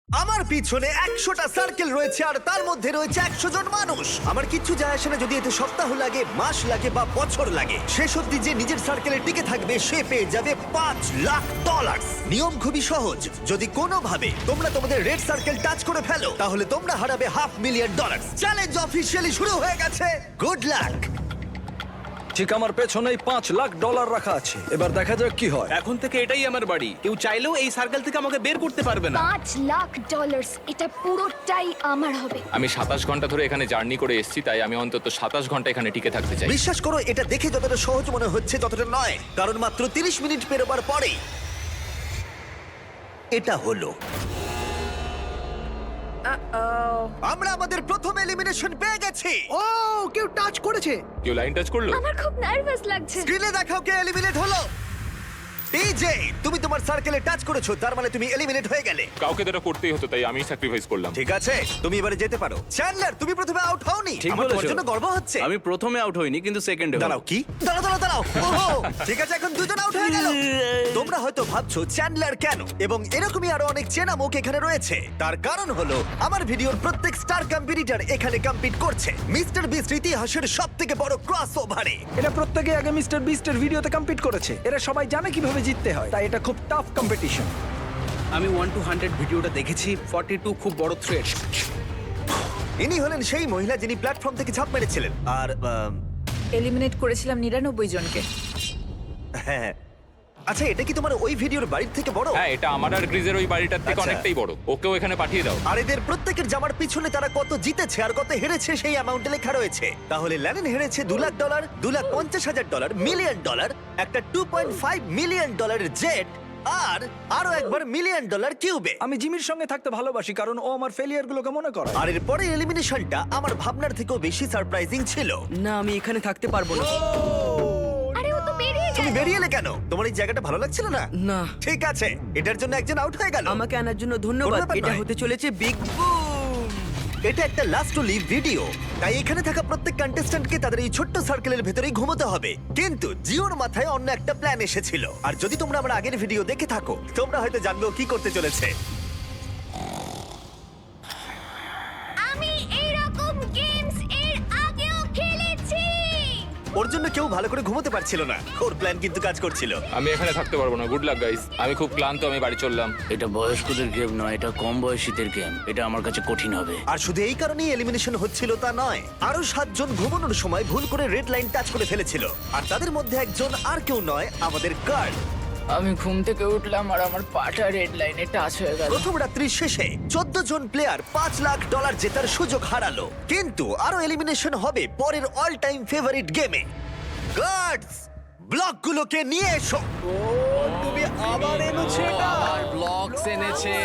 আমার পিছনে 100টা সার্কেল রয়েছে আর তার মধ্যে রয়েছে 100 জন মানুষ। আমার কিচ্ছু যায় আসে না যদি এতে সপ্তাহ লাগে, মাস লাগে বা বছর লাগে। শেষ অবধি যে নিজের সার্কেলে টিকে থাকবে সে পেয়ে যাবে $5,00,000। নিয়ম খুবই সহজ, যদি কোনোভাবে তোমরা তোমাদের রেড সার্কেল টাচ করে ফেলো তাহলে তোমরা হারাবে $500,000। চ্যালেঞ্জ অফিসিয়ালি শুরু হয়ে গেছে। Good luck. ঠিক আমার পেছনেই $5,00,000 রাখা আছে। এবার দেখা যাক কি হয়। এখন থেকে এটাই আমার বাড়ি, কেউ চাইলেও এই সার্কেল থেকে আমাকে বের করতে পারবে না। $5,00,000 এটা পুরোটাই আমার হবে। আমি 27 ঘন্টা ধরে এখানে জার্নি করে এসেছি, তাই আমি অন্তত 27 ঘন্টা এখানে টিকে থাকতে চাই। বিশ্বাস করো, এটা দেখে যতটা সহজ মনে হচ্ছে ততটা নয়, কারণ মাত্র 30 মিনিট পেরোবার পরেই এটা হলো। আমরা আমাদের প্রথম এলিমিনেশন পেয়ে গেছি। ও কেউ টাচ করেছে। কেউ লাইন টাচ করলো? আমার খুব নার্ভাস লাগছে। স্ক্রিনে দেখাও কে এলিমিনেট হলো। টিজে, তুমি তোমার সার্কেলে টাচ করেছো, তার মানে তুমি এলিমিনেট হয়ে গেলে। কাউকে তো এটা করতেই হতো, তাই আমি স্যাক্রিফাইস করলাম। ঠিক আছে, তুমি এবারে যেতে পারো। চ্যান্ডলার, তুমি প্রথমে আউট হওনি। ঠিক আমার তোমার বলেছো। জন্য গর্ব হচ্ছে। আমি প্রথমে আউট হইনি, কিন্তু সেকেন্ডে দাঁড়াও, কি? দাঁড়াও। ওহো, ঠিক আছে, এখন দুজন আউট হয়ে গেল। তোমরা হয়তো ভাবছো চ্যান্ডলার কেন, এবং এরকমই আরো অনেক চেনা মুখ এখানে রয়েছে। তার কারণ হলো আমার ভিডিওর প্রত্যেক স্টার কম্পিটিটর এখানে কম্পিট করছে মিস্টার বিস্ট ইতিহাসের সবথেকে বড় ক্রসওভারে। এরা প্রত্যেকে আগে মিস্টার বিস্টের ভিডিওতে কম্পিট করেছে। এরা সবাই জানে কিভাবে জিততে হয়, তাই এটা খুব টাফ কম্পিটিশন। আমি 1 to 100 ভিডিওটা দেখেছি। 42 খুব বড় থ্রেট। ইনি হলেন সেই মহিলা যিনি প্ল্যাটফর্ম থেকে ঝাঁপ মেরেছিলেন। আর এলিমিনেট করেছিলাম 99 জনকে। হ্যাঁ, আচ্ছা, এটা কি তোমার ওই ভিডিওর বাড়ির থেকে বড়? হ্যাঁ, এটা আমার আর গ্রিজের ওই বাড়িটার থেকে আচ্ছা। অনেকটাই বড়। ওকেও এখানে পাঠিয়ে দাও। আর এদের প্রত্যেকের জামার পিছনে তারা কত জিতেছে আর কত হেরেছে সেই অ্যামাউন্টে লেখা রয়েছে। তাহলে ল্যানেন হেরেছে $2,00,000, $2,50,000, $1,000,000, একটা $2.5 মিলিয়ন জেট, আর আরো একবার $1 মিলিয়ন কিউবে। আমি জিমির সঙ্গে থাকতে ভালোবাসি কারণ ও আমার ফেলিয়ার গুলোকে মনে করে। আর এর পরে এলিমিনেশনটা আমার ভাবনার থেকেও বেশি সারপ্রাইজিং ছিল। না, আমি এখানে থাকতে পারবো না। আরে ও তো বেরিয়ে তুমি গেল। বেরিয়ে এলে কেন? তোমার এই জায়গাটা ভালো লাগছিল না? না, ঠিক আছে, এটার জন্য একজন আউট হয়ে গেল। আমাকে আনার জন্য কোনো ধন্যবাদ। ব্যাপার এটা নয়। হতে চলেছে বিগ বুম। এটা একটা লাস্ট টু লিভ ভিডিও, তাই এখানে থাকা প্রত্যেক কন্টেস্ট্যান্টকে তাদের এই ছোট্ট সার্কেলের ভেতরেই ঘুমোতে হবে। কিন্তু জিওর মাথায় অন্য একটা প্ল্যান এসেছিল, আর যদি তোমরা আমার আগের ভিডিও দেখে থাকো তোমরা হয়তো জানবে ও কি করতে চলেছে। আমি এইরকম গেমস এর আগেও খেলেছি। ওর জন্য কেউ ভালো করে ঘুমোতে পারছিল না, ওর প্ল্যান কিন্তু কাজ করছিল। আমি এখানে থাকতে পারবো না। গুড লাক গাইস, আমি খুব ক্লান্ত, আমি বাড়ি চললাম। এটা বয়স্কদের গেম নয়, এটা কম বয়সীদের গেম। এটা আমার কাছে কঠিন হবে। আর শুধু এই কারণেই এলিমিনেশন হচ্ছিল তা নয়, আরো 7 জন ঘুমানোর সময় ভুল করে রেড লাইন টাচ করে ফেলেছিল। আর তাদের মধ্যে একজন আর কেউ নয়, আমাদের গার্ড। আমি ঘুম থেকে উঠলাম আর আমার পাটা রেড লাইনে টাচ হয়ে গেল। প্রথম রাত্রির শেষে 14 জন প্লেয়ার $5,00,000 জেতার সুযোগ হারালো। কিন্তু আরো এলিমিনেশন হবে পরের অল টাইম ফেভারিট গেমে। গার্ডস, ব্লকগুলোকে নিয়ে এসো। তুমি আবার এনেছো এটা? ব্লগস এনেছে।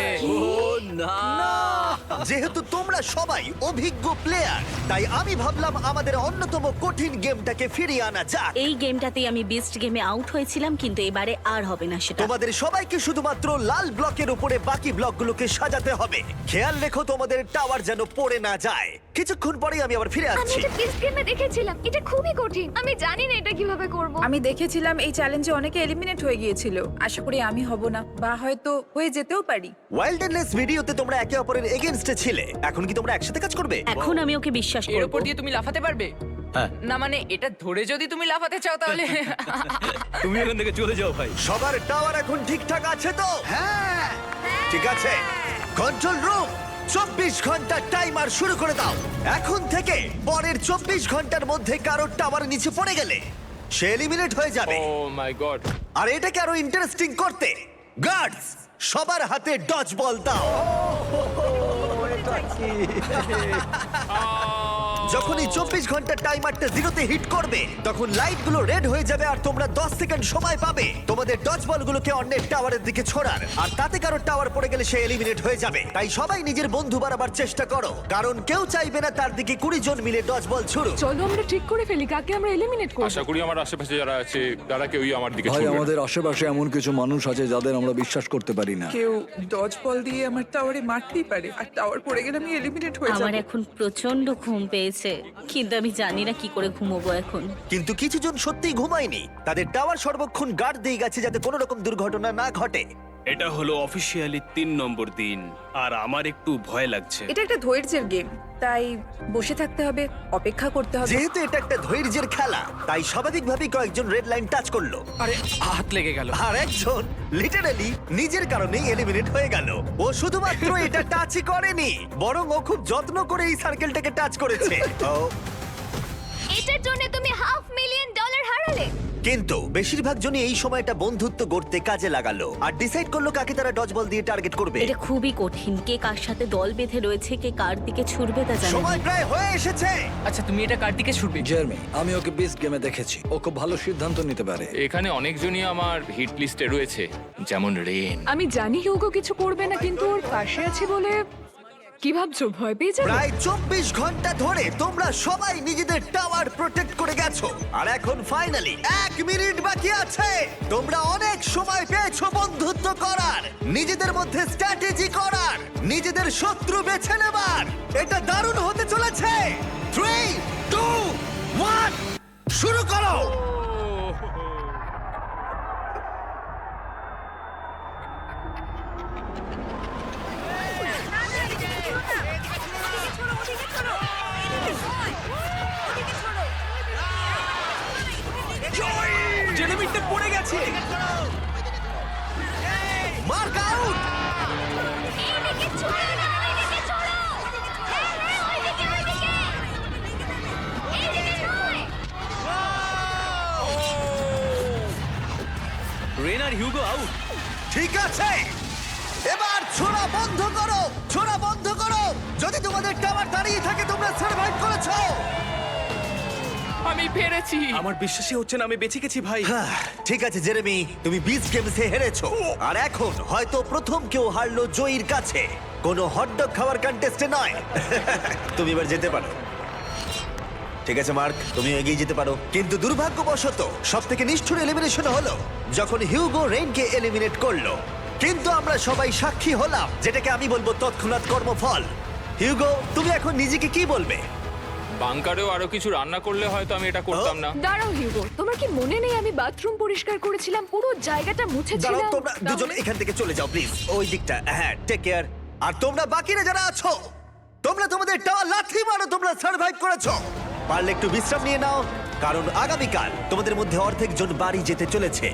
যেহেতু তোমরা সবাই অভিজ্ঞ প্লেয়ার, তাই আমি ভাবলাম আমাদের অন্যতম কঠিন গেমটাকে ফিরিয়ে আনা যাক। এই গেমটাতেই আমি বেস্ট গেমে আউট হয়েছিলাম, কিন্তু এবারে আর হবে না সেটা। তোমাদের সবাইকে শুধুমাত্র লাল ব্লকের উপরে বাকি ব্লকগুলোকে সাজাতে হবে। খেয়াল রেখো তোমাদের টাওয়ার যেন পড়ে না যায়। কিছুক্ষণ পরেই আমি আবার ফিরে আমি আসছি। এটা বেস্ট গেমে দেখেছিলাম। এটা খুবই কঠিন। আমি জানি না এটা কিভাবে করব। আমি দেখেছিলাম এই চ্যালেঞ্জে অনেকে এলিমিনেট হয়ে গিয়েছিল। আশা করি আমি হব না, বা হয়তো হয়ে যেতেও পারি। ওয়াইল্ডনেস ভিডিওতে তোমরা একে অপরের এগেইনস্টে ছিলে, এখন কি তোমরা একসাথে কাজ করবে? এখন আমি ওকে বিশ্বাস এর করব। উপর দিয়ে তুমি লাফাতে পারবে? হ্যাঁ। না মানে এটা ধরে যদি তুমি লাফাতে চাও তাহলে তুমি এখান থেকে চলে যাও ভাই। সবার টাওয়ার এখন ঠিকঠাক আছে তো? হ্যাঁ, ঠিক আছে। কন্ট্রোল রুম, 24 ঘন্টা টাইমার শুরু করে দাও। এখন থেকে পরের 24 ঘন্টার মধ্যে কারোর টাওয়ার নিচে পড়ে গেলে সে এলিমিনেট হয়ে যাবে। ও মাই গড। আর এটাকে আরো ইন্টারেস্টিং করতে গার্ডস, সবার হাতে ডজ বল দাও। যখন এই 24 ঘন্টার টাইমারটা জিরোতে হিট করবে তখন লাইটগুলো রেড হয়ে যাবে আর তোমরা 10 সেকেন্ড সময় পাবে তোমাদের ডজ বলগুলোকে অন্যের টাওয়ারের দিকে ছোড়ার। আর তাতে কারো টাওয়ার পড়ে গেলে সে এলিমিনেট হয়ে যাবে। তাই সবাই নিজের বন্ধু বাড়াবার চেষ্টা করো, কারণ কেউ চাইবে না তার দিকে 20 জন মিলে ডজ বল ছুড়ুক। চলো আমরা ঠিক করে ফেলি কাকে আমরা এলিমিনেট করব। আশা করি আমার আশেপাশে যারা আছে তারা কেউই আমার দিকে ভাই, ছুঁবে না। আমাদের আশেপাশে এমন কিছু মানুষ আছে যাদের আমরা বিশ্বাস করতে পারি না। কেউ ডজ বল দিয়ে আমার টাওয়ারে মারতেই পারে, আর টাওয়ার পড়ে গেলে আমি এলিমিনেট হয়ে আমার যাব। এখন প্রচন্ড ঘুম পেয়েছে, কিন্তু আমি জানি না কি করে ঘুমোবো এখন। কিন্তু কিছু জন সত্যিই ঘুমায়নি, তাদের টাওয়ার সর্বক্ষণ গার্ড দিয়ে গেছে যাতে কোনো রকম দুর্ঘটনা না ঘটে। এটা হলো অফিসিয়ালি 3 নম্বর দিন আর আমার একটু ভয় লাগছে। এটা একটা ধৈর্যের গেম, তাই বসে থাকতে হবে, অপেক্ষা করতে হবে। যেহেতু এটা একটা ধৈর্যের খেলা, তাই স্বাভাবিকভাবেই কয়েকজন রেড লাইন টাচ করলো, আরে হাত লেগে গেল। আর একজন লিটারালি নিজের কারণেই এলিমিনেট হয়ে গেল। ও শুধুমাত্র এটা টাচই করেনি, বরং ও খুব যত্ন করে এই সার্কেলটাকে টাচ করেছে। ও, এটার জন্য তুমি $500,000 হারালে। কিন্তু বেশিরভাগ জনই এই সময়টা বন্ধুত্ব গড়তে কাজে লাগালো আর ডিসাইড করলো কাকে তারা ডজ বল দিয়ে টার্গেট করবে। এটা খুবই কঠিন। কে কার সাথে দল বেঁধে রয়েছে, কে কার দিকে ছুটবে তা জানি না। সময় প্রায় হয়ে এসেছে। আচ্ছা তুমি এটা কার দিকে ছুটবে? জার্মি, আমি ওকে বিস্ট গেমে দেখেছি, ও খুব ভালো সিদ্ধান্ত নিতে পারে। এখানে অনেকজনই আমার হিট লিস্টে রয়েছে, যেমন রেন। আমি জানি হিউগো কিছু করবে না, কিন্তু ওর পাশে আছি বলে কি ভাবছো, ভয় পেয়ে যাবে? প্রায় 24 ঘন্টা ধরে তোমরা সবাই নিজেদের টাওয়ার প্রোটেক্ট করে গেছো, আর এখন ফাইনালি 1 মিনিট বাকি আছে। তোমরা অনেক সময় পেয়েছো বন্ধুত্ব করার, নিজেদের মধ্যে স্ট্র্যাটেজি করার, নিজেদের শত্রু বেছে নেবার। এটা দারুণ হতে চলেছে। 3, 2, 1 শুরু করো। জেলেমিটে পড়ে গেছে। Mark out. এইদিকে ছড়ো না, এইদিকে ছড়ো। হ্যাঁ, হ্যাঁ, ওইদিকে, ওইদিকে। এইদিকে নয়। রেন আর হিউগো আউট। ঠিক আছে, এবার ছোড়া বন্ধ করো, ছোড়া বন্ধ করো। যদি তোমাদের টাওয়ার দাঁড়িয়ে থাকে তোমরা সার্ভাইভ করেছো। আমি পেরেছি। আমার বিশ্বাসই হচ্ছে না আমি বেঁচে গেছি ভাই। ঠিক আছে জেরেমি, তুমি বিচ গেমসে হেরেছো, আর এখন হয়তো প্রথম কেউ হারলো জয়ীর কাছে, কোনো হটডগ খাওয়ার কন্টেস্টে নয়। তুমি এবার যেতে পারো। ঠিক আছে মার্ক, তুমি এগিয়ে যেতে পারো। কিন্তু দুর্ভাগ্যবশত সব থেকে নিষ্ঠুর এলিমিনেশন হলো যখন হিউগো রেইনকে এলিমিনেট করলো। কিন্তু আমরা সবাই সাক্ষী হলাম, যেটাকে আমি বলবো তৎক্ষণাৎ কর্মফল। হিউগো, তুমি এখন নিজেকে কি বলবে? বাংকারেও আরো কিছু রান্না করলে হয়তো আমি এটা করতাম না। দাঁড়াও হিউগো, তোমার কি মনে নেই আমি বাথরুম পরিষ্কার করেছিলাম, পুরো জায়গাটা দাঁড়াও, মুছেছিলাম? তোমরা দুজন এখান থেকে চলে যাও প্লিজ, ওই দিকটা। হ্যাঁ, টেক কেয়ার। আর তোমরা বাকিরা যারা আছো, তোমরা তোমাদের টাওয়ার লাথি মারো, তোমরা সার্ভাইভ করেছো। পারলে একটু বিশ্রাম নিয়ে নাও, কারণ আগামীকাল তোমাদের মধ্যে অর্ধেক জন বাড়ি যেতে চলেছে।